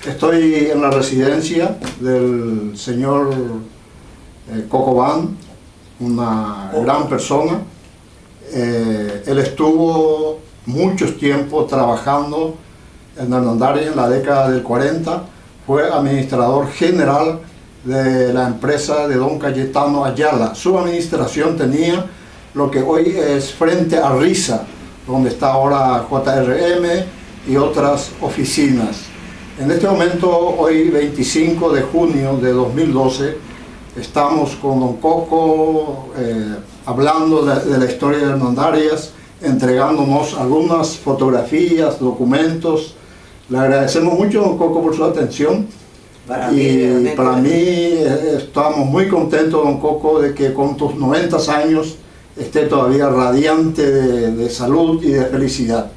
Estoy en la residencia del señor Coco Ban, una gran persona. Él estuvo muchos tiempos trabajando en Hernandarias en la década del 40, fue administrador general de la empresa de don Cayetano Ayala. Su administración tenía lo que hoy es frente a Risa, donde está ahora JRM y otras oficinas. En este momento, hoy 25 de junio de 2012, estamos con don Coco hablando de la historia de Hernandarias, entregándonos algunas fotografías, documentos. Le agradecemos mucho, don Coco, por su atención. Para mí estamos muy contentos, don Coco, de que con tus 90 años esté todavía radiante de salud y de felicidad.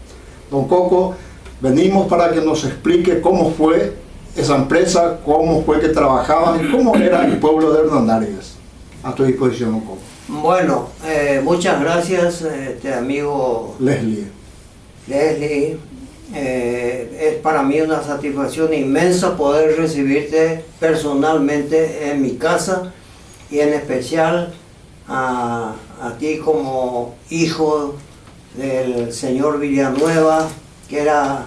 Don Coco, venimos para que nos explique cómo fue esa empresa, cómo fue que trabajaba y cómo era el pueblo de Hernandarias. A tu disposición, don Coco. Bueno, muchas gracias, amigo Leslie. Es para mí una satisfacción inmensa poder recibirte personalmente en mi casa y en especial a ti como hijo del señor Villanueva, que era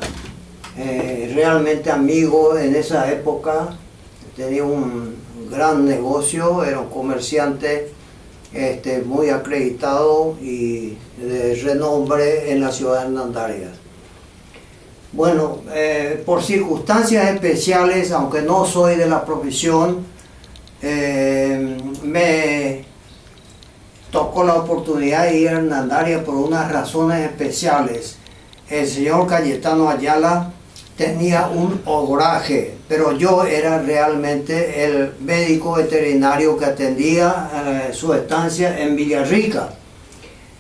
realmente amigo en esa época. Tenía un gran negocio, era un comerciante muy acreditado y de renombre en la ciudad de Hernandarias. Bueno, por circunstancias especiales, aunque no soy de la profesión, me tocó la oportunidad de ir a Hernandarias por unas razones especiales. El señor Cayetano Ayala tenía un obraje, pero yo era realmente el médico veterinario que atendía su estancia en Villarrica.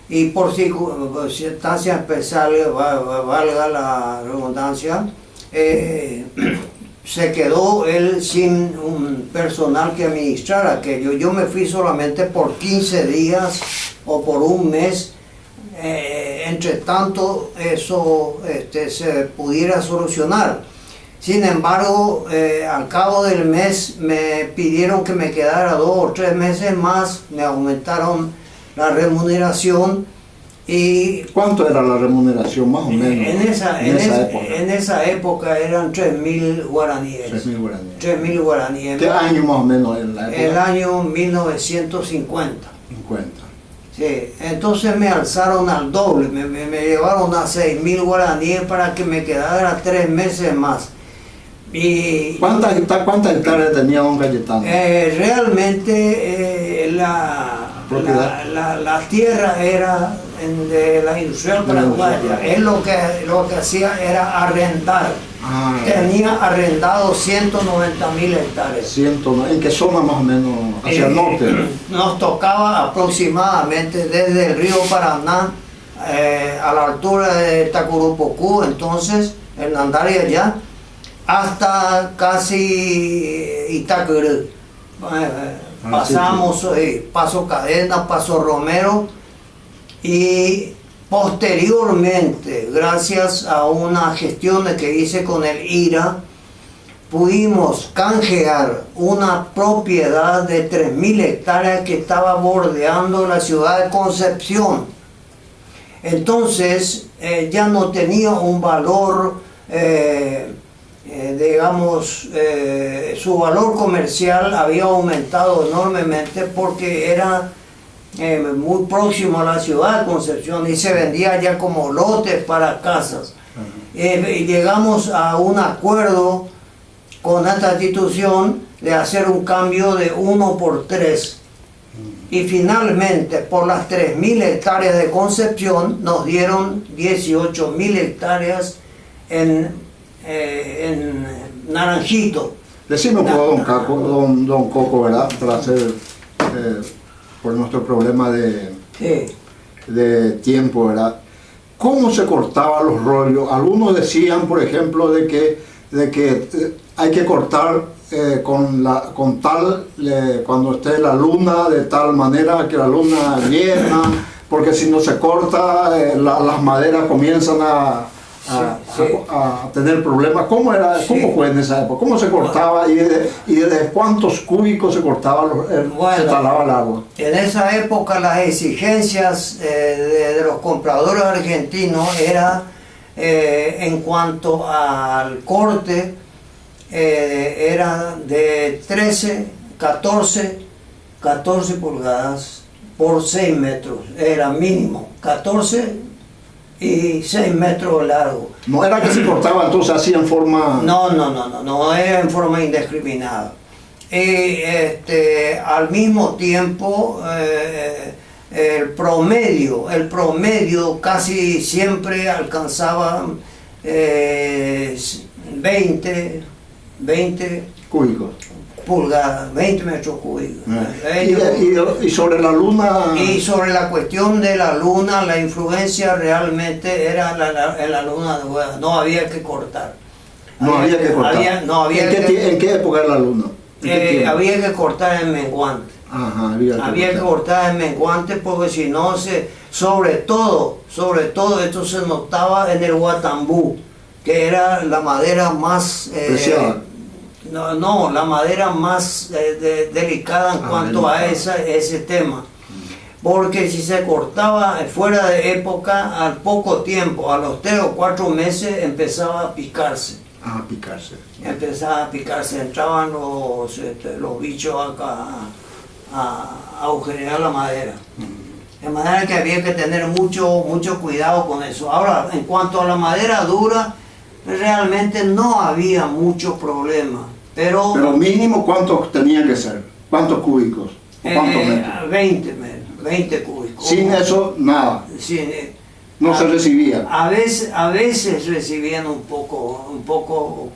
Y por circunstancias especiales, valga la redundancia, se quedó él sin un personal que administrara aquello. Yo me fui solamente por 15 días o por un mes. Entre tanto eso se pudiera solucionar. Sin embargo, al cabo del mes me pidieron que me quedara 2 o 3 meses más, me aumentaron la remuneración. Y ¿cuánto era la remuneración más o menos en esa época? Eran 3.000 guaraníes. 3.000 guaraníes. ¿Qué año más o menos en la época? El año 1950. 50. Sí, entonces me alzaron al doble, me llevaron a 6.000 guaraníes para que me quedara 3 meses más. Y ¿Cuántas hectáreas tenía don Cayetano? Realmente la tierra era de la Industrial Paraguaya. Él lo que hacía era arrendar. Tenía arrendado 190.000 hectáreas. ¿En qué zona más o menos? ¿Hacia el norte? Nos tocaba aproximadamente desde el río Paraná a la altura de Tacurupocú, entonces Hernandarias ya, hasta casi Itacurú. Pasamos Paso Cadena, Paso Romero, y posteriormente, gracias a unas gestiones que hice con el IRA, pudimos canjear una propiedad de 3.000 hectáreas que estaba bordeando la ciudad de Concepción. Entonces ya no tenía un valor, su valor comercial había aumentado enormemente porque era muy próximo a la ciudad de Concepción y se vendía ya como lotes para casas. Y llegamos a un acuerdo con esta institución de hacer un cambio de 1 por 3. Y finalmente, por las 3.000 hectáreas de Concepción, nos dieron 18.000 hectáreas en Naranjito. Decime un poco, don Coco, ¿verdad? Para hacer, por nuestro problema de tiempo, ¿verdad? ¿Cómo se cortaban los rollos? Algunos decían, por ejemplo, de que hay que cortar cuando esté la luna, de tal manera que la luna llena, porque si no se corta, las maderas comienzan a a tener problemas. ¿Cómo fue en esa época? ¿Cómo se cortaba y de cuántos cúbicos se cortaba, se talaba el agua? En esa época las exigencias de los compradores argentinos era en cuanto al corte, era de 14 pulgadas por 6 metros, era mínimo, 14 y 6 metros de largo. No era que se cortaba entonces así en forma... No era en forma indiscriminada. Y al mismo tiempo el promedio casi siempre alcanzaba 20 cúbicos. Pulgadas, 20 metros cúbicos. Y sobre la luna... Y sobre la cuestión de la luna, la influencia realmente era en la luna, no había que cortar. Había que cortar. ¿En qué época era la luna? Había que cortar en menguante. Ajá, había que cortar en menguante porque si no, sobre todo esto se notaba en el guatambú, que era la madera más... la madera más delicada en cuanto a ese tema. Porque si se cortaba fuera de época, al poco tiempo, a los 3 o 4 meses, empezaba a picarse. Empezaba a picarse, entraban los bichos acá a agujerear la madera. De manera que había que tener mucho cuidado con eso. Ahora, en cuanto a la madera dura, realmente no había mucho problema. Pero mínimo, ¿cuántos tenían que ser? ¿Cuántos cúbicos? ¿Cuántos metros? 20 cúbicos. Sin eso, nada. No se recibía. A veces recibían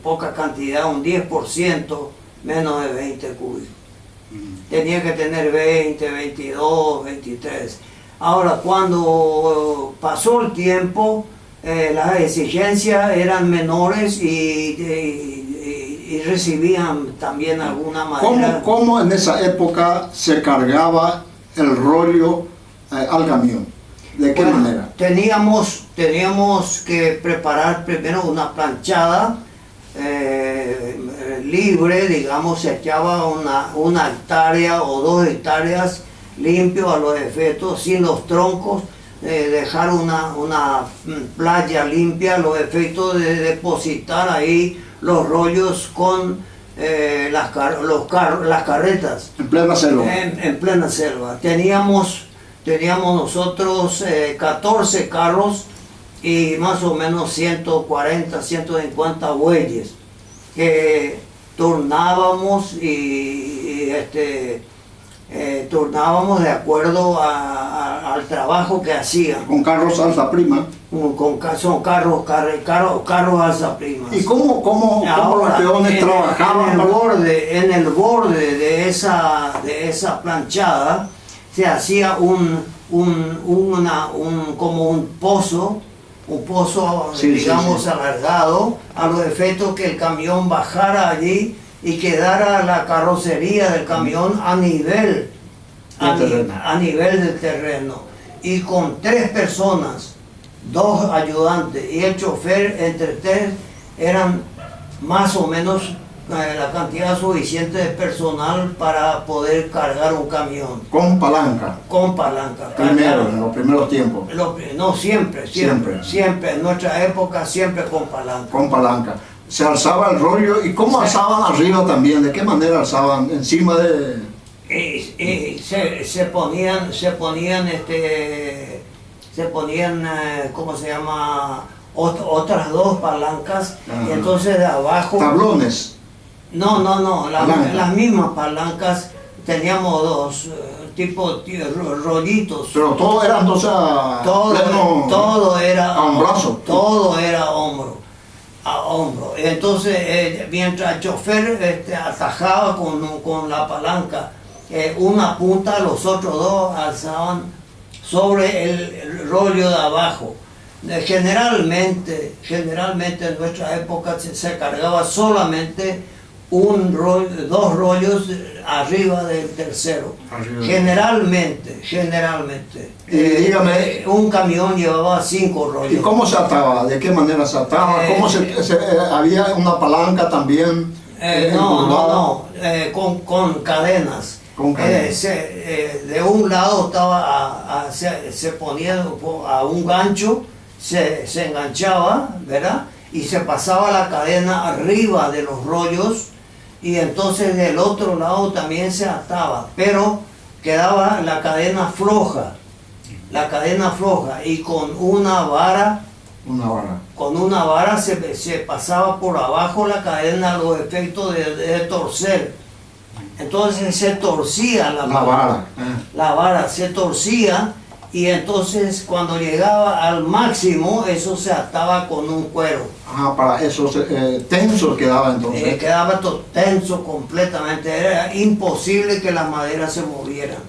poca cantidad, un 10%, menos de 20 cúbicos. Tenía que tener 20, 22, 23. Ahora, cuando pasó el tiempo, las exigencias eran menores y recibían también alguna manera. ¿Cómo en esa época se cargaba el rollo al camión? ¿De qué manera? Teníamos que preparar primero una planchada libre, digamos, se echaba una hectárea o 2 hectáreas limpio a los efectos, sin los troncos, dejar una playa limpia a los efectos de depositar ahí los rollos con las carretas. En plena selva. En plena selva. Teníamos nosotros 14 carros y más o menos 140, 150 bueyes que turnábamos turnábamos de acuerdo al trabajo que hacían. Con carros alza prima. Son carros alza prima. ¿Y cómo los peones trabajaban? En el borde de esa planchada se hacía como un pozo, digamos, alargado, a los efectos que el camión bajara allí y quedara la carrocería del camión a nivel del terreno. Y con 3 personas, 2 ayudantes y el chofer, entre 3 eran más o menos la cantidad suficiente de personal para poder cargar un camión. Con palanca. Con palanca. Primero, en los primeros tiempos. No, siempre. En nuestra época, siempre con palanca. Con palanca. Se alzaba el rollo. ¿Y cómo alzaban arriba también? ¿De qué manera alzaban? Encima de... Se ponían, ¿cómo se llama? Otras 2 palancas. Y entonces de abajo... ¿Tablones? No, las mismas palancas. Teníamos 2 tipos rollitos. Pero todo era entonces todo era a un brazo. Todo era a hombro. Entonces, mientras el chofer atajaba con la palanca una punta, los otros 2 alzaban sobre el rollo de abajo. Generalmente en nuestra época se cargaba solamente dos rollos arriba del tercero. Generalmente. Dígame, un camión llevaba 5 rollos. ¿Y cómo se ataba? ¿De qué manera se ataba? ¿Había una palanca también? Con cadenas. De un lado se ponía a un gancho, se enganchaba, ¿verdad? Y se pasaba la cadena arriba de los rollos, y entonces del otro lado también se ataba, pero quedaba la cadena floja, y con una vara se pasaba por abajo la cadena a los efectos de torcer. Entonces se torcía la vara se torcía, y entonces cuando llegaba al máximo, eso se ataba con un cuero. Para eso tenso quedaba entonces. Quedaba tenso completamente, era imposible que las maderas se movieran.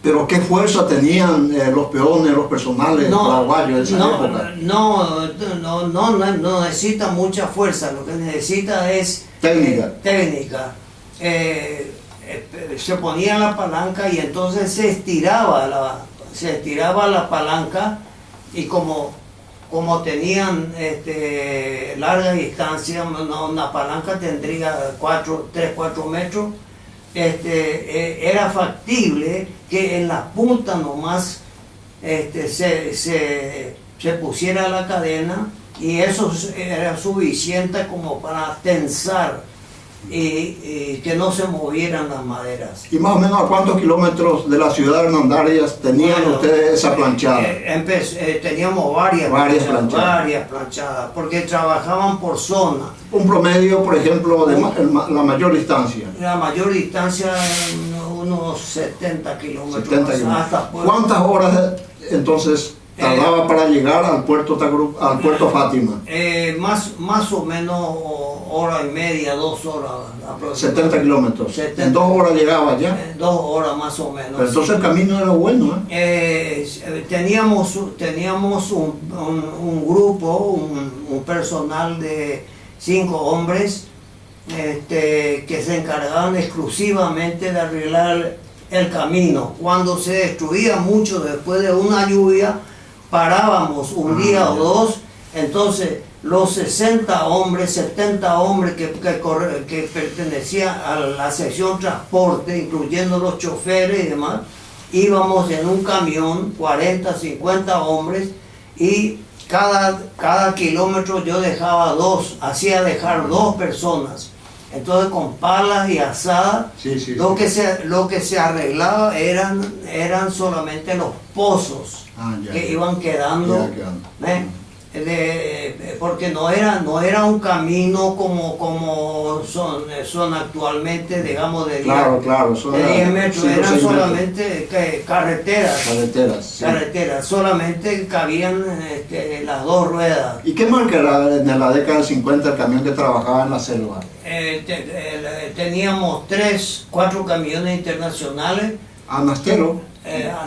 Pero ¿qué fuerza tenían los peones, los personales paraguayos de esa época? No necesita mucha fuerza, lo que necesita es técnica. Se ponía la palanca, y entonces se estiraba la palanca, y como tenían larga distancia, una palanca tendría 3-4 metros, era factible que en la punta nomás se pusiera la cadena, y eso era suficiente como para tensar y que no se movieran las maderas. ¿Y más o menos a cuántos kilómetros de la ciudad de Hernandarias tenían ustedes esa planchada? Teníamos varias planchadas, porque trabajaban por zona. Un promedio, por ejemplo, de la mayor distancia. La mayor distancia, unos 70 kilómetros. ¿Cuántas horas entonces tardaba para llegar al puerto Fátima? Más o menos hora y media, 2 horas. 70 kilómetros. ¿En 2 horas llegaba ya? 2 horas más o menos. Pero entonces el camino era bueno, Teníamos un grupo, un personal de 5 hombres que se encargaban exclusivamente de arreglar el camino. Cuando se destruía mucho después de una lluvia, parábamos un día o dos. Entonces los 60 hombres, 70 hombres que pertenecían a la sección transporte, incluyendo los choferes y demás, íbamos en un camión, 40, 50 hombres, y cada kilómetro yo hacía dejar 2 personas. Entonces con palas y asadas, lo que se arreglaba eran solamente los pozos que iban quedando. Porque no era un camino como son actualmente, digamos, de 10 metros, eran solamente carreteras, solamente cabían las 2 ruedas. ¿Y qué marca era en la década del 50 el camión que trabajaba en la selva? Teníamos 4 camiones internacionales. ¿Anastero?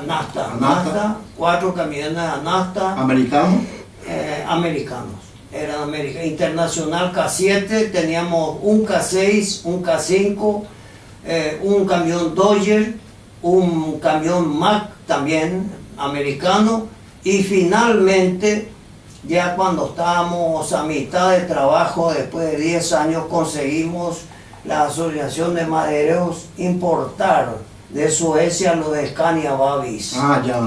Anasta, 4 camiones Anasta. ¿Americanos? Americanos, eran americanos. Internacional K7, teníamos un K6, un K5, un camión Dodge, un camión Mack también americano, y finalmente, ya cuando estábamos a mitad de trabajo, después de 10 años, conseguimos la Asociación de Madereros importar de Suecia lo de Scania Babis. Ya.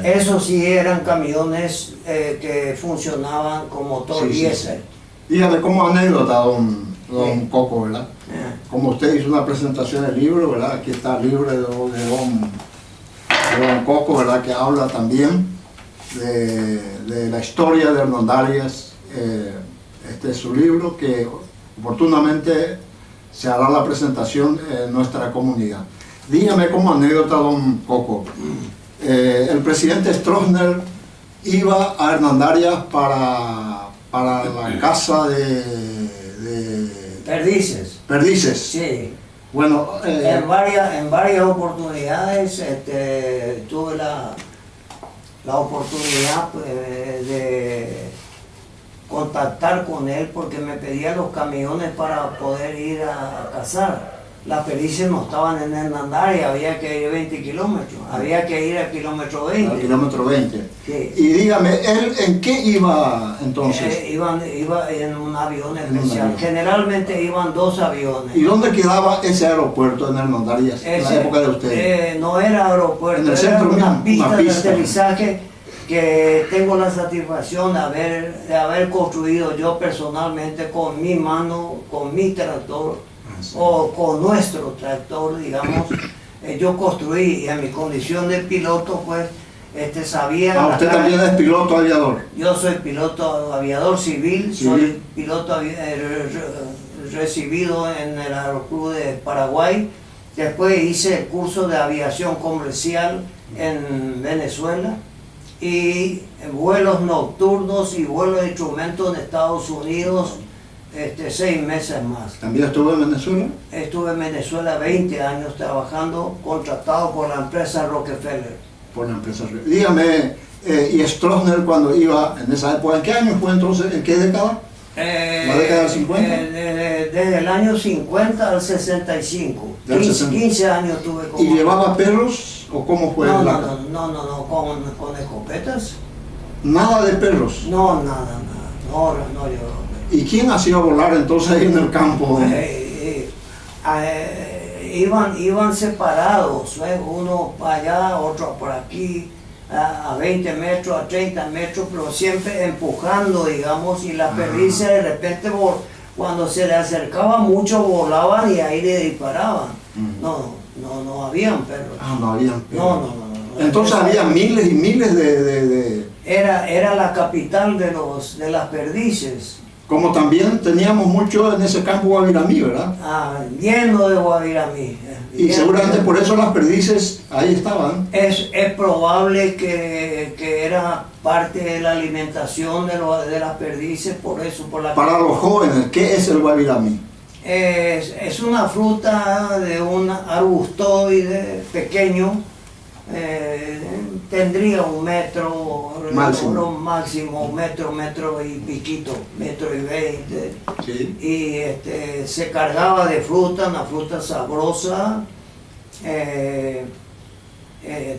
Esos sí eran camiones que funcionaban con motor diésel. Dígame, como anécdota, don Coco, ¿verdad? Como usted hizo una presentación del libro, ¿verdad? Aquí está el libro de don Coco, ¿verdad? Que habla también de la historia de Hernandarias. Este es su libro, que oportunamente se hará la presentación en nuestra comunidad. Dígame como anécdota, don Coco, el presidente Stroessner iba a Hernandarias para la casa de Perdices. Sí. Bueno, en varias oportunidades tuve la oportunidad contactar con él porque me pedía los camiones para poder ir a cazar. Las pericias no estaban en Hernandaria, había que ir 20 kilómetros, había que ir al kilómetro 20. Al kilómetro 20. Sí. Y dígame, ¿él en qué iba entonces? Iba en un avión especial. Generalmente iban 2 aviones. ¿Y dónde quedaba ese aeropuerto en Hernandarias en la época de ustedes? No era aeropuerto, en el centro era mismo, una pista de aterrizaje que tengo la satisfacción de haber construido yo personalmente con mi mano, con mi tractor, o con nuestro tractor, digamos. Yo construí, y en mi condición de piloto, pues, sabía... Usted también es piloto aviador. Yo soy piloto aviador civil, soy piloto recibido en el Aeroclub de Paraguay. Después hice el curso de aviación comercial en Venezuela y vuelos nocturnos y vuelos de instrumentos en Estados Unidos 6 meses más. ¿También estuvo en Venezuela? Estuve en Venezuela 20 años trabajando, contratado por la empresa Rockefeller. Por la empresa. Dígame, ¿y Stroessner cuando iba en esa época, en qué año fue entonces, en qué década? ¿La década del 50? Desde el año 50 al 65. 15 años tuve con... ¿Y llevaba perros o cómo fue? No, con escopetas. ¿Nada de perros? No, nada, no llevaba. ¿Y quién hacía volar entonces ahí en el campo? Iban separados, uno para allá, otro por aquí, a 20 metros, a 30 metros, pero siempre empujando, digamos, y la perdices de repente, cuando se le acercaba mucho, volaban y ahí le disparaban. No habían perros. No habían perros. No. Entonces había miles y miles de... Era la capital de las perdices. Como también teníamos mucho en ese campo guaviramí, ¿verdad? Lleno de guaviramí. Y seguramente por eso las perdices ahí estaban. Es probable que era parte de la alimentación de las perdices, por eso. Para los jóvenes, ¿qué es el guaviramí? Es una fruta de un arbustoide pequeño. Tendría 1 metro máximo, metro y piquito, 1,20 m. Sí. Y se cargaba de fruta, una fruta sabrosa.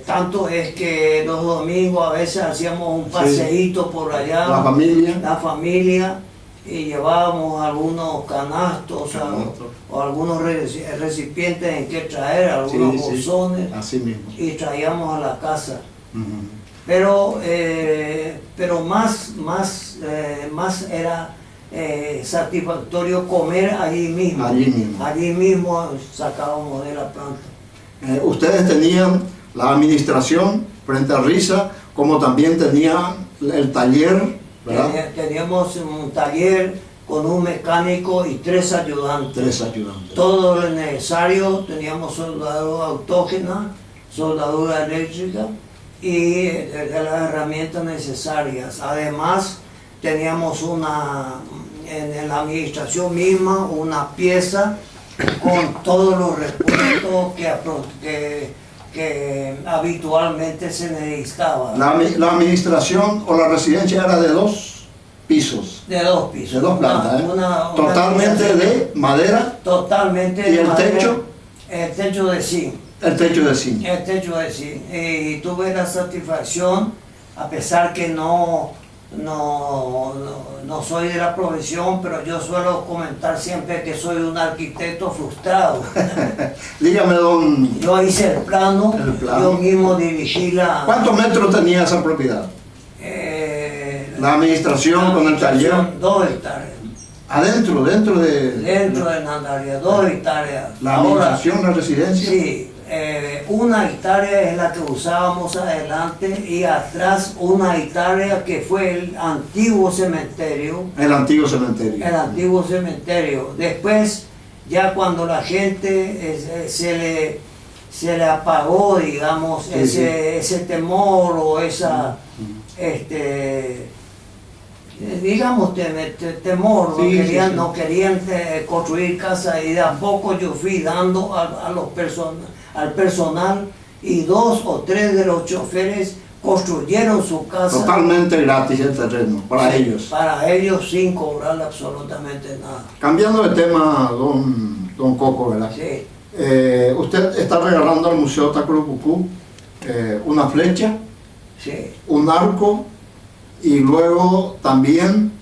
Tanto es que los domingos a veces hacíamos un paseíto por allá, la familia, y llevábamos algunos canastos o algunos recipientes en que traer, algunos bolsones, así mismo. y traíamos a la casa. Pero más era satisfactorio comer allí mismo. Allí mismo sacábamos de la planta. Ustedes tenían la administración frente a Risa, como también tenían el taller, ¿verdad? Teníamos un taller con un mecánico y 3 ayudantes. Todo lo necesario, teníamos soldadura autógena, soldadura eléctrica y de las herramientas necesarias. Además, teníamos en la administración misma una pieza con todos los repuestos que habitualmente se necesitaba. La administración o la residencia era de 2 pisos. De 2 pisos. De 2 plantas, totalmente de madera. Totalmente. ¿Y el techo? El techo de zinc. El techo de zinc. El techo de zinc. Y tuve la satisfacción, a pesar que no soy de la profesión, pero yo suelo comentar siempre que soy un arquitecto frustrado. Dígame, don... Yo hice el plano, yo mismo dirigí la... ¿Cuántos metros tenía esa propiedad? La administración con el taller. 2 hectáreas. ¿Adentro, dentro de Hernandaria, 2 hectáreas. ¿La administración, la residencia? Sí. 1 hectárea es la que usábamos adelante y atrás 1 hectárea que fue el antiguo cementerio. El antiguo cementerio. El antiguo cementerio. Después, ya cuando la gente se le apagó, digamos, ese temor o esa, digamos, temor, no querían construir casas, y de a poco yo fui dando al personal, y 2 o 3 de los choferes construyeron su casa. Totalmente gratis el terreno, para Sí, ellos. Para ellos sin cobrar absolutamente nada. Cambiando de tema, don Coco, ¿verdad? Sí, Usted está regalando al Museo Tacurupucú una flecha, sí. un arco y luego también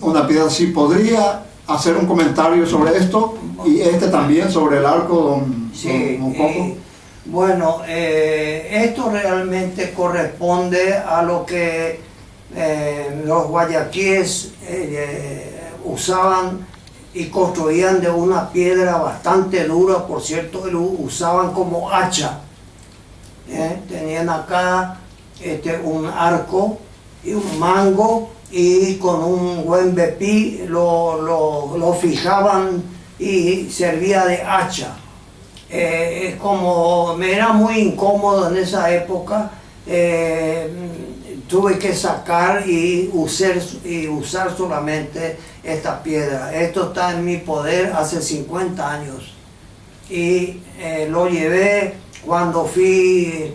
una piedra. Si podría hacer un comentario sobre esto y también sobre el arco, Sí, don Coco. Bueno, esto realmente corresponde a lo que los guayaquíes usaban y construían de una piedra bastante dura, por cierto, lo usaban como hacha. Tenían acá un arco y un mango, y con un buen bepí lo fijaban y servía de hacha. Como me era muy incómodo en esa época, tuve que sacar y usar solamente esta piedra. Esto está en mi poder hace 50 años y lo llevé cuando fui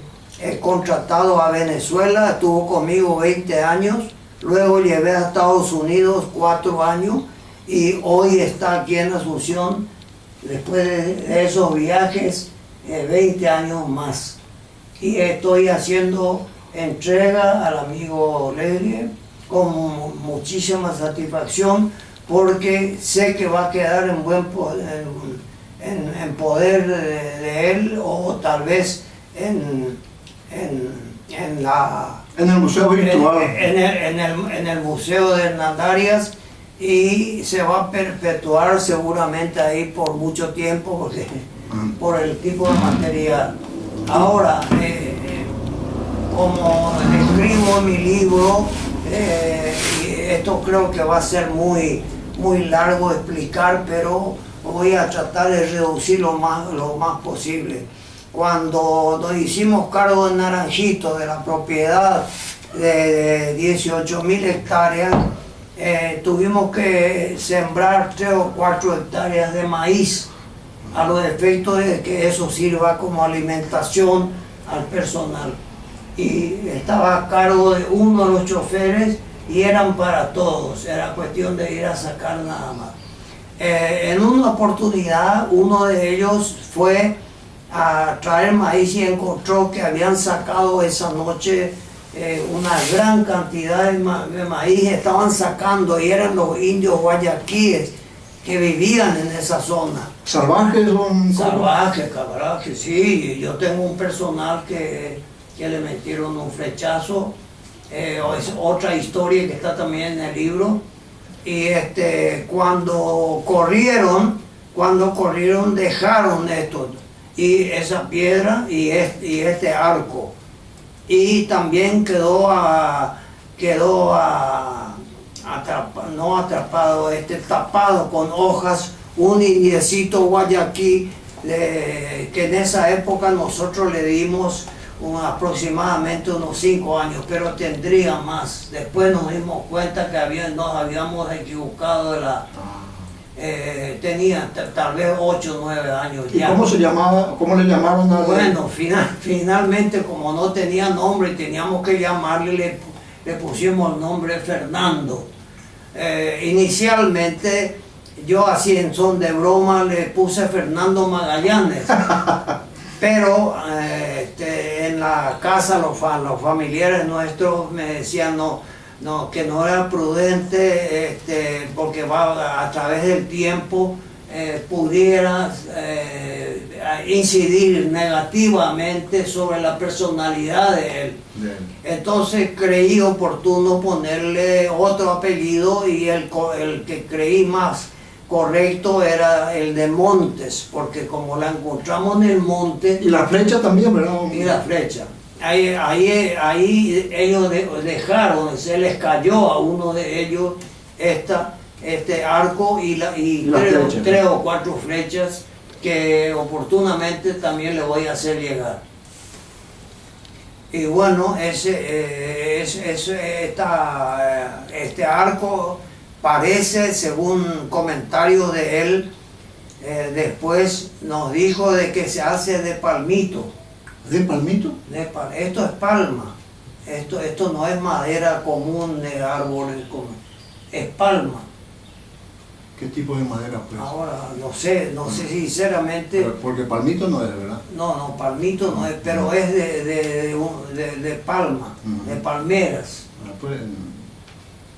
contratado a Venezuela. Estuvo conmigo 20 años, luego llevé a Estados Unidos 4 años y hoy está aquí en Asunción, después de esos viajes, 20 años más. Y estoy haciendo entrega al amigo Leslie con muchísima satisfacción, porque sé que va a quedar en buen poder, en poder de él, o tal vez en el museo virtual. En el museo de Hernandarias, y se va a perpetuar seguramente ahí por mucho tiempo, porque por el tipo de material. Ahora, como escribo en mi libro, y esto creo que va a ser muy largo explicar, pero voy a tratar de reducir lo más posible. Cuando nos hicimos cargo de Naranjito, de la propiedad de 18.000 hectáreas, tuvimos que sembrar 3 o 4 hectáreas de maíz, a los efectos de que eso sirva como alimentación al personal. Y estaba a cargo de uno de los choferes y eran para todos, era cuestión de ir a sacar nada más. En una oportunidad uno de ellos fue a traer maíz y encontró que habían sacado esa noche una gran cantidad de maíz, estaban sacando, y eran los indios guayaquíes que vivían en esa zona. ¿Salvajes? Salvajes, cabrajes, sí. Yo tengo un personal que le metieron un flechazo, es otra historia que está también en el libro. Y cuando corrieron dejaron esto, y esa piedra y este arco, y también quedó tapado con hojas un indiecito guayaquí, que en esa época nosotros le dimos aproximadamente unos 5 años, pero tendría más. Después nos dimos cuenta que nos habíamos equivocado de la... tenía tal vez 8 o 9 años ¿Y ya. cómo se llamaba? ¿Cómo le llamaron a Bueno, finalmente, como no tenía nombre y teníamos que llamarle, le pusimos el nombre Fernando. Inicialmente yo, así en son de broma, le puse Fernando Magallanes. Pero en la casa los familiares nuestros me decían que no era prudente, porque a través del tiempo pudiera incidir negativamente sobre la personalidad de él. Entonces creí oportuno ponerle otro apellido, y el que creí más correcto era el de Montes, porque como la encontramos en el monte... Y la flecha también, ¿verdad? Y la flecha. Ahí ellos dejaron, se les cayó a uno de ellos este arco y 3 o 4 flechas, que oportunamente también le voy a hacer llegar. Y bueno, este arco parece, según comentarios de él, después nos dijo de que se hace de palmito. ¿De palmito? Esto es palma. Esto no es madera común de árboles comunes. Es palma. ¿Qué tipo de madera pues? Ahora, no sé sinceramente. Porque palmito no es, ¿verdad? No, palmito no es, pero es de palma, de palmeras. Ah, pues,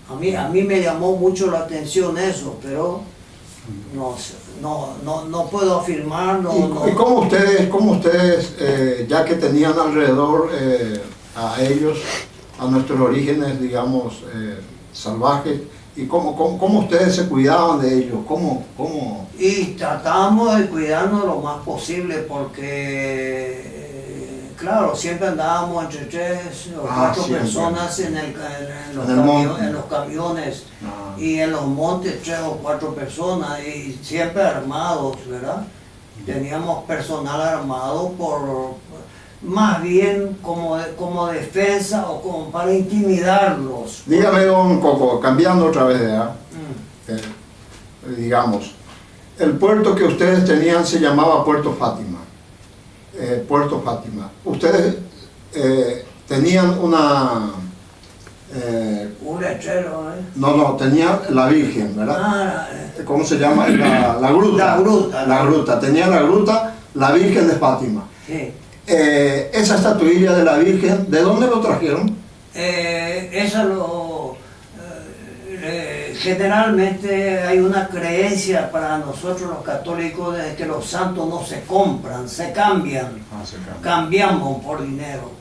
A mí me llamó mucho la atención eso, pero no puedo afirmar. ¿Y cómo ustedes ya que tenían alrededor a ellos, a nuestros orígenes, digamos, salvajes, y cómo ustedes se cuidaban de ellos? Y tratábamos de cuidarnos lo más posible porque, claro, siempre andábamos entre 3 o 4 personas en los camiones y en los montes 3 o 4 personas y siempre armados, ¿verdad? Teníamos personal armado más bien como defensa o como para intimidarlos. Dígame, don Coco, cambiando otra vez, ¿verdad? Digamos, el puerto que ustedes tenían se llamaba Puerto Fátima. Puerto Fátima. Ustedes tenían una... un lechero, ¿eh? No, tenían la Virgen, ¿verdad? ¿Cómo se llama? La gruta. La gruta. Tenían la gruta, la Virgen de Fátima. Sí. Esa estatuilla de la Virgen, ¿de dónde lo trajeron? Generalmente hay una creencia para nosotros los católicos de que los santos no se compran, se cambian. Cambiamos por dinero.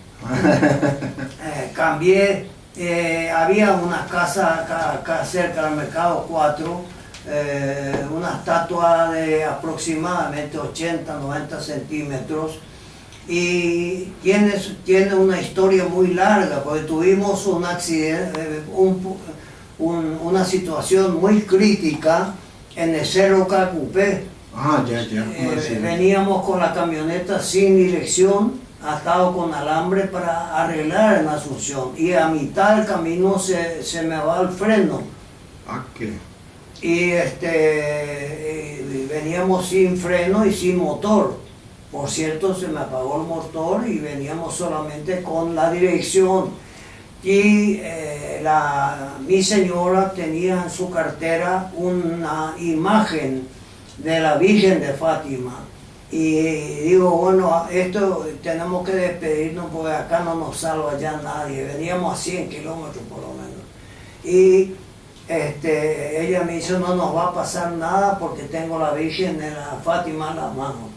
Había una casa acá cerca del Mercado 4, una estatua de aproximadamente 80-90 centímetros. Y tiene una historia muy larga, porque tuvimos un accidente, una situación muy crítica en el Cerro Cacupé. Veníamos con la camioneta sin dirección, atado con alambre para arreglar en Asunción, y a mitad del camino se me va el freno. Y veníamos sin freno y sin motor. Por cierto, se me apagó el motor y veníamos solamente con la dirección. Y mi señora tenía en su cartera una imagen de la Virgen de Fátima. Y digo, bueno, esto tenemos que despedirnos porque acá no nos salva ya nadie. Veníamos a 100 kilómetros por lo menos. Y ella me dice, no nos va a pasar nada porque tengo la Virgen de la Fátima en la mano.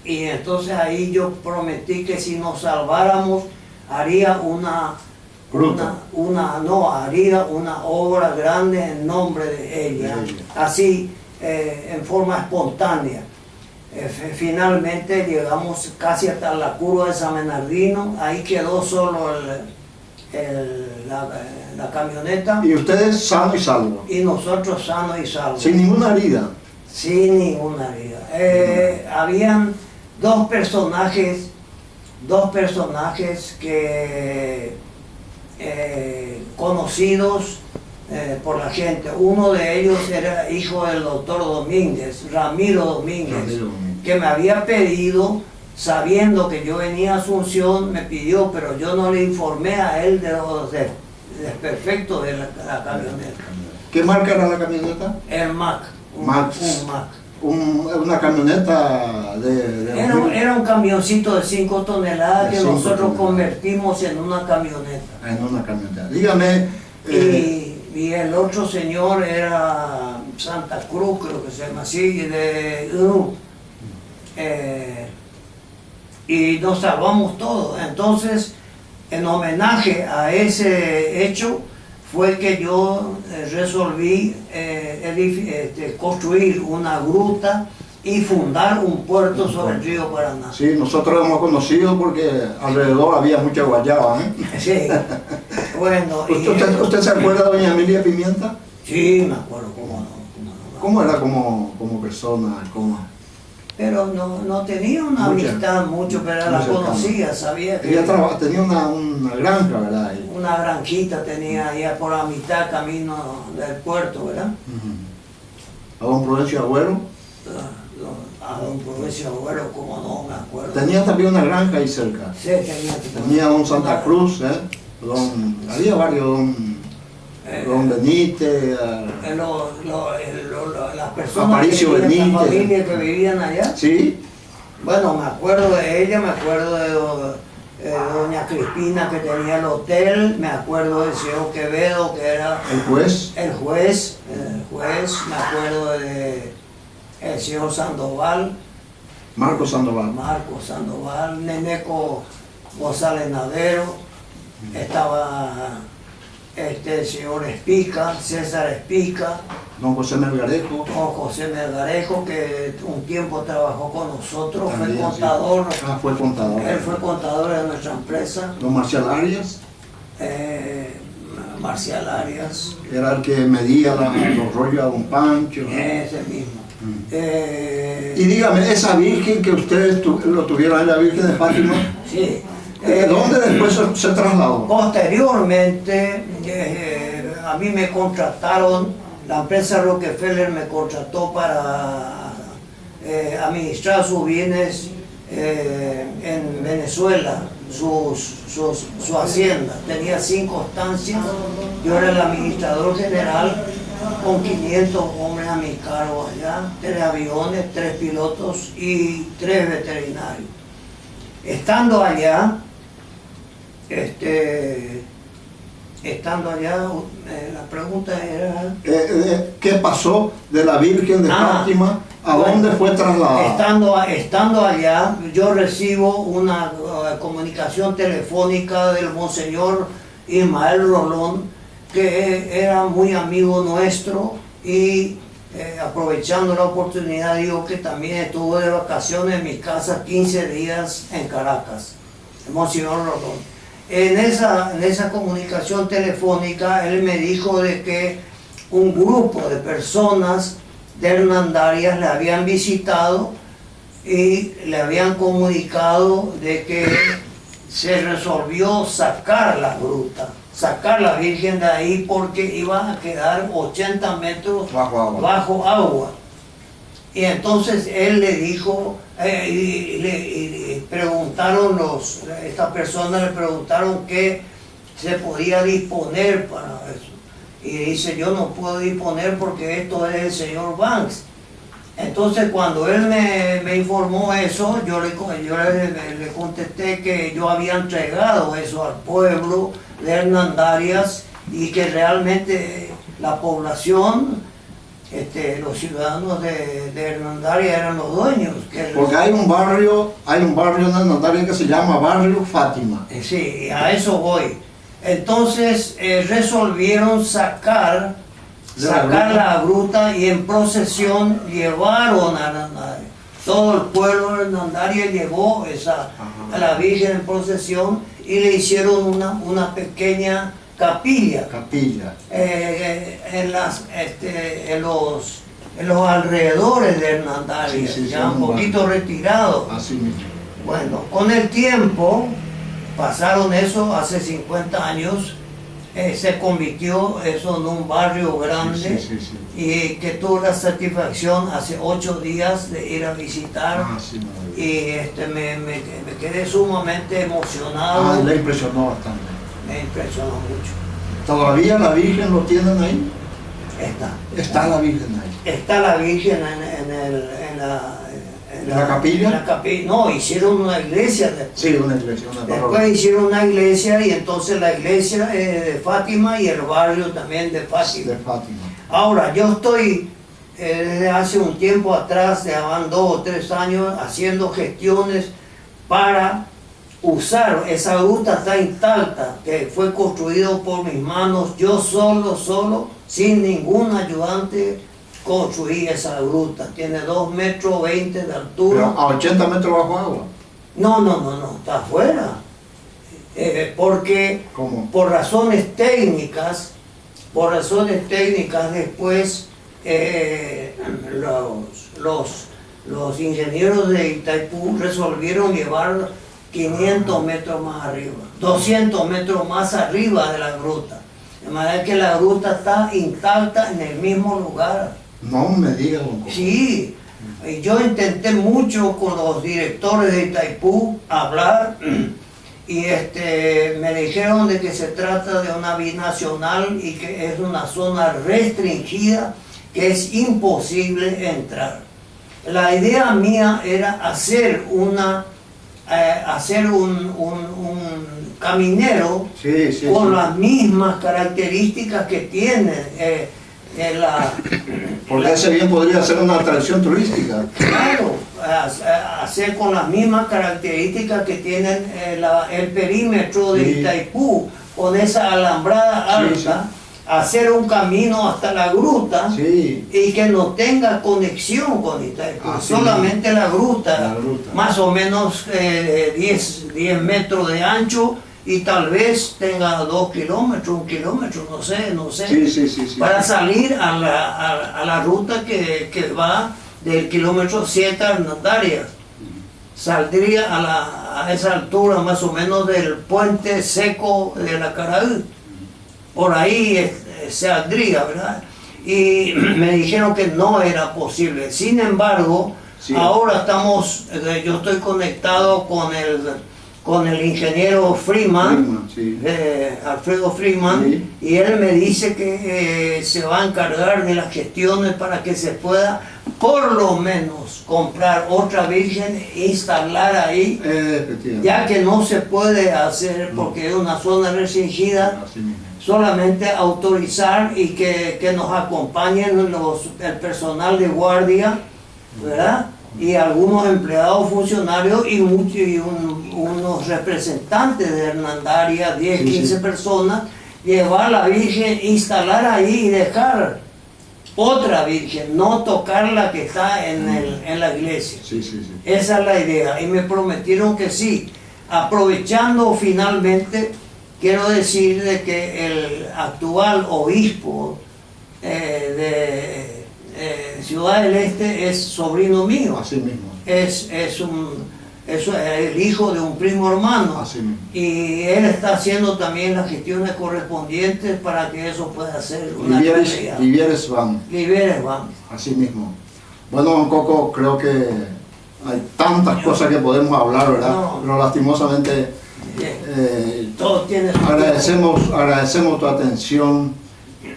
Y entonces ahí yo prometí que si nos salváramos haría haría una obra grande en nombre de ella, así en forma espontánea. Finalmente llegamos casi hasta la curva de San Bernardino, ahí quedó solo la camioneta. ¿Y ustedes sanos y salvos? Y nosotros sanos y salvos. ¿Sin ninguna herida? Sin ninguna herida. Habían dos personajes que conocidos por la gente. Uno de ellos era hijo del doctor Domínguez, Ramiro Domínguez, que me había pedido, sabiendo que yo venía a Asunción, me pidió, pero yo no le informé a él de los desperfectos de la camioneta. ¿Qué marca era la camioneta? El Mac. Un Mac. Una camioneta Era un camioncito de 5 toneladas que nosotros convertimos en una camioneta. En una camioneta. Dígame... Y el otro señor era Santa Cruz, creo que se llama así, y nos salvamos todos. Entonces, en homenaje a ese hecho, fue que yo resolví construir una gruta y fundar un puerto sobre el río Paraná. Sí, nosotros lo hemos conocido porque alrededor había mucha guayaba, ¿eh? Sí, bueno. ¿Usted se acuerda de doña Emilia Pimienta? Sí, me acuerdo, cómo no. ¿Cómo era como persona? Pero no tenía una amistad mucho, pero la conocía, sabía que... Ella tenía una granja, ¿verdad? Una granjita tenía allá por la mitad camino del puerto, ¿verdad? ¿A don Prudencio Agüero? A don Prudencio Agüero, como no me acuerdo. Tenía también una granja ahí cerca. Sí, Tenía don Santa Cruz, había varios, don Benítez, las personas Aparicio que vivían, Benítez. la familia que vivían allá. Sí, Bueno, me acuerdo de ella, me acuerdo de doña Crispina que tenía el hotel, me acuerdo del señor Quevedo que era el juez. el juez, me acuerdo de el señor Sandoval, Marco Sandoval. Marco Sandoval, Neneco González Navero, estaba el señor Espica, César Espica, Don José Melgarejo. don José Melgarejo, que un tiempo trabajó con nosotros, También, fue contador. sí. Fue contador. Él fue contador de nuestra empresa. Don Marcial Arias, Marcial Arias, era el que medía los rollos a don Pancho. ese mismo. Y dígame, esa virgen que ustedes lo tuvieron ahí, la Virgen de Fátima, Sí. ¿dónde después se trasladó? Posteriormente, a mí me contrataron, la empresa Rockefeller me contrató para administrar sus bienes en Venezuela, su hacienda. Tenía 5 estancias, yo era el administrador general con 500 hombres a mi cargo allá, 3 aviones, 3 pilotos y 3 veterinarios. Estando allá, la pregunta era... ¿Qué pasó de la Virgen de Fátima? ¿A dónde fue trasladada? Estando allá, yo recibo una comunicación telefónica del Monseñor Ismael Rolón, que era muy amigo nuestro, y aprovechando la oportunidad digo que también estuvo de vacaciones en mi casa 15 días en Caracas, el Monseñor Rolón. En esa comunicación telefónica él me dijo de que un grupo de personas de Hernandarias le habían visitado y le habían comunicado de que se resolvió sacar la gruta, sacar la Virgen de ahí porque iban a quedar 80 metros bajo agua. Y entonces él le dijo, preguntaron estas personas le preguntaron qué se podía disponer para eso. Y dice, yo no puedo disponer porque esto es el señor Banks. Entonces cuando él me informó eso, yo le contesté que yo había entregado eso al pueblo de Hernandarias y que realmente la población, los ciudadanos de Hernandarias eran los dueños. Porque hay un barrio en Hernandarias que se llama Barrio Fátima. Sí, a eso voy. Entonces resolvieron sacar la gruta y en procesión llevaron a Hernandarias. Todo el pueblo de Hernandarias llevó a la Virgen en procesión y le hicieron una pequeña capilla. En los alrededores de Hernandarias, Sí, ya un poquito retirado. Así mismo. Bueno, con el tiempo, pasaron eso hace 50 años, se convirtió eso en un barrio grande y que tuve la satisfacción hace 8 días de ir a visitar y me quedé sumamente emocionado. Le impresionó bastante. Me impresionó mucho. ¿Todavía la Virgen lo tienen ahí? Está la Virgen ahí. Está la Virgen en la capilla. En la capilla. No, hicieron una iglesia después. Sí, una iglesia. Después hicieron una iglesia y entonces la iglesia de Fátima y el barrio también de Fátima. Ahora, yo estoy desde hace un tiempo atrás, llevan 2 o 3 años, haciendo gestiones para usar esa gruta, está intacta, que fue construido por mis manos, yo solo, sin ningún ayudante, construí esa gruta. Tiene 2,20 metros de altura. ¿Pero a 80 metros bajo agua? No, está afuera. Porque ¿Cómo? por razones técnicas después los ingenieros de Itaipú resolvieron llevar 500 metros más arriba, 200 metros más arriba de la gruta. De manera que la gruta está intacta en el mismo lugar. No me digas, don Coco. Sí, Y yo intenté mucho con los directores de Itaipú hablar y me dijeron de que se trata de una binacional y que es una zona restringida, que es imposible entrar. La idea mía era hacer un caminero con las mismas características que tiene porque ese bien podría ser una atracción turística. Claro, hacer con las mismas características que tienen el perímetro de Itaipú, con esa alambrada alta, hacer un camino hasta la gruta y que no tenga conexión con Itaipú, solamente la gruta, más o menos 10 metros de ancho y tal vez tenga 2 kilómetros, 1 kilómetro, no sé, para salir a la ruta que va del kilómetro 7 a Hernandarias. Saldría a esa altura más o menos del puente seco de la Caraí. Por ahí saldría, ¿verdad? Y me dijeron que no era posible. Sin embargo, ahora yo estoy conectado con el ingeniero Freeman, Alfredo Freeman, y él me dice que se va a encargar de las gestiones para que se pueda por lo menos comprar otra virgen e instalar ahí, ya que no se puede hacer porque es una zona restringida, solamente autorizar y que nos acompañen el personal de guardia, ¿verdad? Y algunos empleados funcionarios y unos representantes de Hernandarias, 10, 15 personas, llevar la virgen, instalar ahí y dejar otra virgen, no tocar la que está en la iglesia. Esa es la idea. Y me prometieron que sí. Aprovechando finalmente, quiero decir de que el actual obispo de Ciudad del Este es sobrino mío. Así mismo. Es el hijo de un primo hermano. Así mismo. Y él está haciendo también las gestiones correspondientes para que eso pueda ser una realidad. Vivieres van. Así mismo. Bueno, don Coco, creo que hay tantas cosas que podemos hablar, ¿verdad? Pero lastimosamente agradecemos tu atención,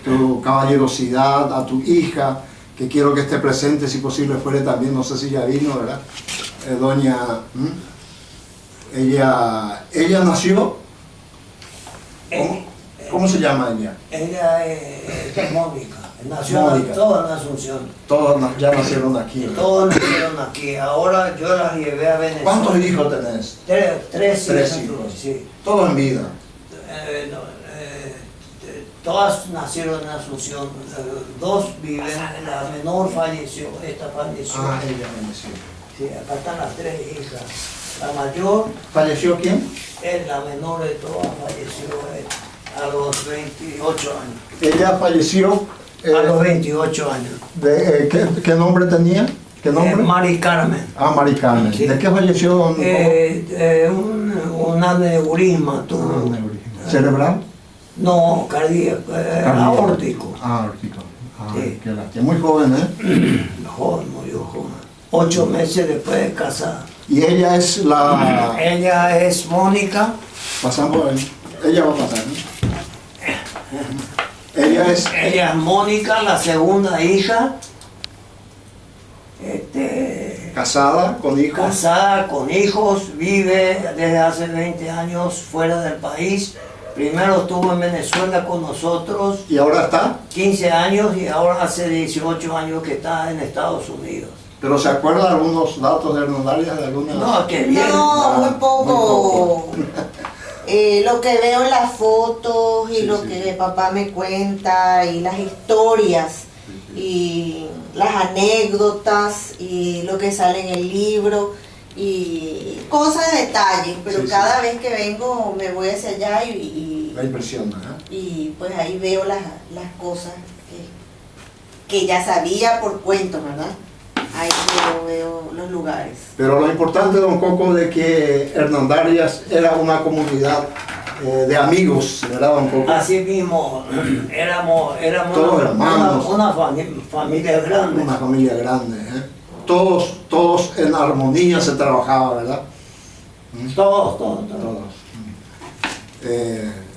tu caballerosidad, a tu hija, que quiero que esté presente, si posible fuere también, no sé si ya vino, ¿verdad? Doña, ella nació, ¿cómo se llama ella? Ella es Mónica, nació toda en Asunción. Todos ya nacieron aquí, ¿verdad? Todos nacieron aquí, ahora yo las llevé a Venezuela. ¿Cuántos hijos tenés? Tres hijos, sí. Todos en vida. Todas nacieron en Asunción, 2 viven, la menor falleció, esta falleció. Ella falleció. Sí, acá están las 3 hijas. La mayor... ¿Falleció quién? Es la menor de todas, falleció a los 28 años. Ella falleció... a los 28 años. ¿Qué nombre tenía? ¿Qué nombre? Mari Carmen. Mari Carmen. Sí. ¿De qué falleció? Un aneurisma tuvo. ¿Cerebral? No, cardíaco, aórtico. Aórtico. Sí. Qué lástima. Muy joven, Joven, muy joven. 8 meses después de casada. ¿Y ella es la...? Ella es Mónica. Pasamos por ahí. Ella va a pasar, ¿no? Ella es Mónica, la segunda hija. Casada, con hijos. Casada, con hijos, vive desde hace 20 años fuera del país. Primero estuvo en Venezuela con nosotros. ¿Y ahora está? 15 años y ahora hace 18 años que está en Estados Unidos. ¿Pero se acuerda de algunos datos de Hernandarias? De alguna... No, qué bien. No, muy poco. Lo que veo en las fotos y lo que papá me cuenta y las historias y las anécdotas y lo que sale en el libro y cosas de detalle, pero cada vez que vengo me voy hacia allá y la impresión, ¿verdad? Y pues ahí veo las cosas que ya sabía por cuentos, ¿verdad? Ahí veo los lugares. Pero lo importante, don Coco, de que Hernandarias era una comunidad de amigos, ¿verdad, don Coco? Así mismo, éramos todos hermanos. Una familia grande. Una familia grande, todos en armonía se trabajaba, ¿verdad? Todos.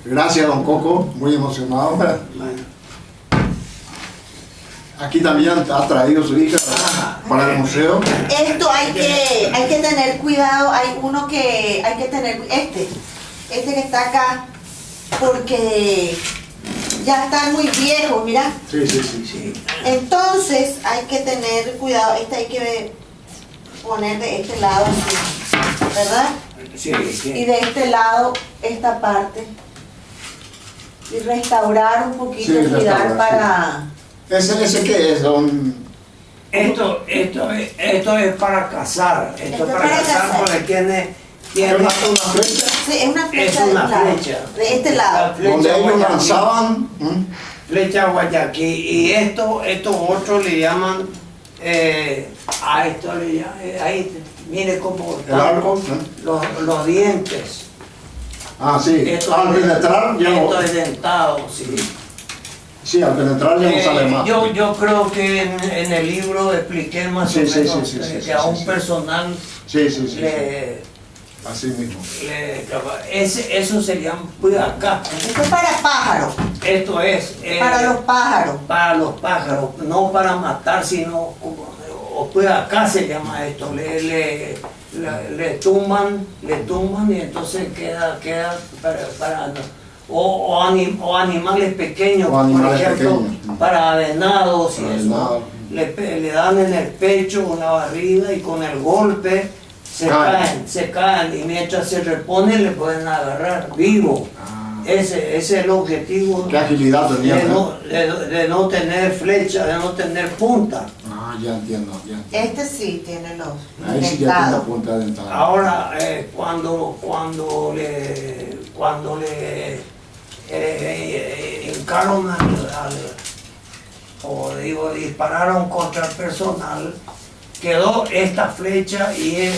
Gracias, don Coco, muy emocionado. Bueno. Aquí también ha traído su hija para el museo. Esto hay que tener cuidado. Hay uno que hay que tener, este que está acá, porque ya están muy viejos, mira. Sí. Entonces hay que tener cuidado. Este hay que poner de este lado así, ¿verdad? Sí. Y de este lado esta parte. Y restaurar un poquito, Sí, cuidar restaurar, para... ¿Ese qué es, don? Esto es para cazar. Esto es para cazar porque tiene ¿Una flecha? Sí, es una flecha, Es una de un lado, flecha. de este lado. La flecha Donde ellos guayaquil. lanzaban. Flecha guayaquil. Y estos otros le llaman, a esto le llaman, ahí, mire cómo El arco. los dientes. Sí. Al penetrar ya no. Esto es dentado, sí. Sí, al penetrar ya no sale más. Yo creo que en el libro expliqué más o menos que a un personal Sí. Así mismo. eso se llama acá. Esto es para pájaros, Esto es para los pájaros. para los pájaros, no para matar, sino acá se llama esto. Le tumban y entonces queda para o animales pequeños, O animales por ejemplo, pequeños. para venados y Para eso. venado. Le dan en el pecho una barrida y con el golpe se caen y mientras se reponen le pueden agarrar vivo. Ese es el objetivo. Qué agilidad tenía. De no tener flecha, de no tener punta. Ya entiendo. Este sí tiene los Ahí sí ya tiene la dentados. punta dentada. Ahora, cuando le hincaron dispararon contra el personal, quedó esta flecha y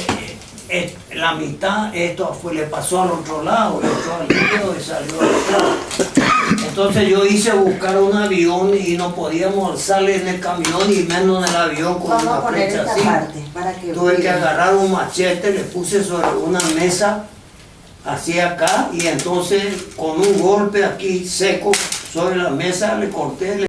la mitad, le pasó al otro lado, le entró al dedo y salió al otro lado. Entonces yo hice buscar un avión y no podíamos alzarle en el camión y menos en el avión con Vamos una a poner flecha esta así. parte para que Tuve que vean. agarrar un machete, le puse sobre una mesa, así acá, y entonces con un golpe aquí seco sobre la mesa le corté,